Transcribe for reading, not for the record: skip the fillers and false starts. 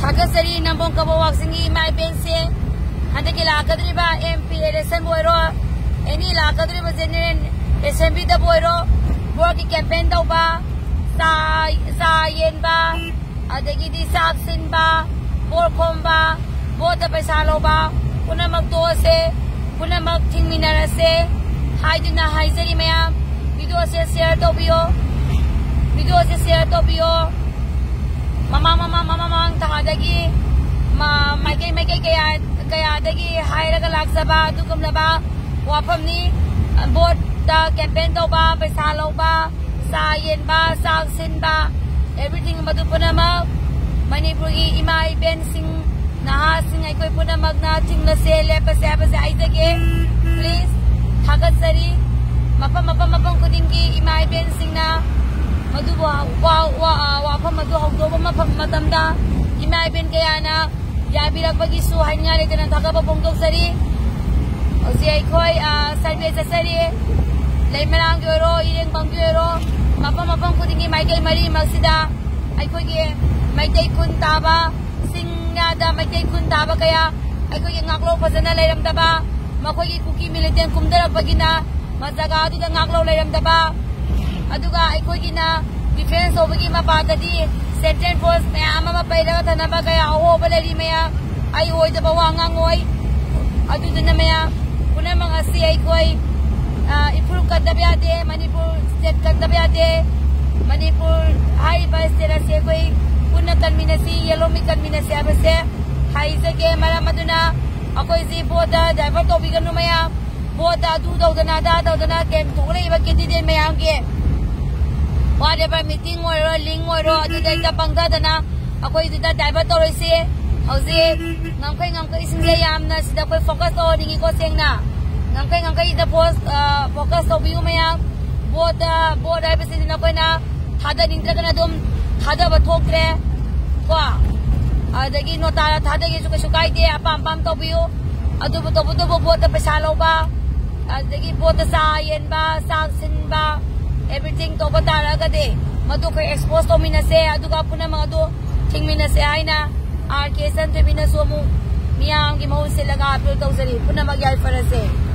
Thakasari Nambong Kabawaksingi my bense Handakila Kadriba MP election boiro any la Kadriba General Assembly the boiro work campaign ba sa yen ba adagi di saksin ba borkom ba bota paisalo ba puna magdose puna magtingminarase haiduna haizari mayam video se share to biyo mama ang takadagi may kaya dagi hairaga laksaba dugum laba wapam ni board da campaign to ba paisalo ba sa yen ba saksin ba everything madupuna mag Manipur gi imai ben sing naha sing ai koi puna mag na ting na se le pa se ai jage please thagatsari mapam kuding gi imai ben sing na madu wa pam madu hau do ma pam matam da imai ben kaya na ya birak bagi su hanya le tan thaga ba bong dok sari osi ai koi survey sa sari lai marang gi ro ireng bang gi ro mapam kuding gi mai kai mari magsida ai koi gi mai tay kun taba sing na da mai tay kun taba kaya ai koi gi ngaklo phajana lairam daba makoi gi kuki militant kumdara pagina majaga du da ngaklo lairam daba aduga ai koi gi na defense obagi mapata di central force me ama paira thana ba kaya ho baleri me ai oi da bawa ngangoi adu dana me puna mga si ai koi improve kadabya de Manipur state kadabya de Manipur high by state se koi puna kanminasi yellow mi kanminasi abase hai jage mara maduna akoi si boda divert to biganu maya boda du dana kem thole ba candidate me ange whatever meeting or link or adu da bangda dana akoi du da divert to se hauze ngangkai singye yamna sida koi focus to ningi ko sengna ngangkai da post focus to biu maya boda ai base dina koi na thada nintra kana dum thada ba thokre ko adagi no ta thada gi su kai de pam to biu adu to bo ta paisa lo ba adagi bo ta sa yen ba saksin ba everything to ba ta ga de madu ko expose to minase adu ka puna mga do thing minase ai na RK san to binaso mu miyang gi mau se laga apil to sari puna magyal farase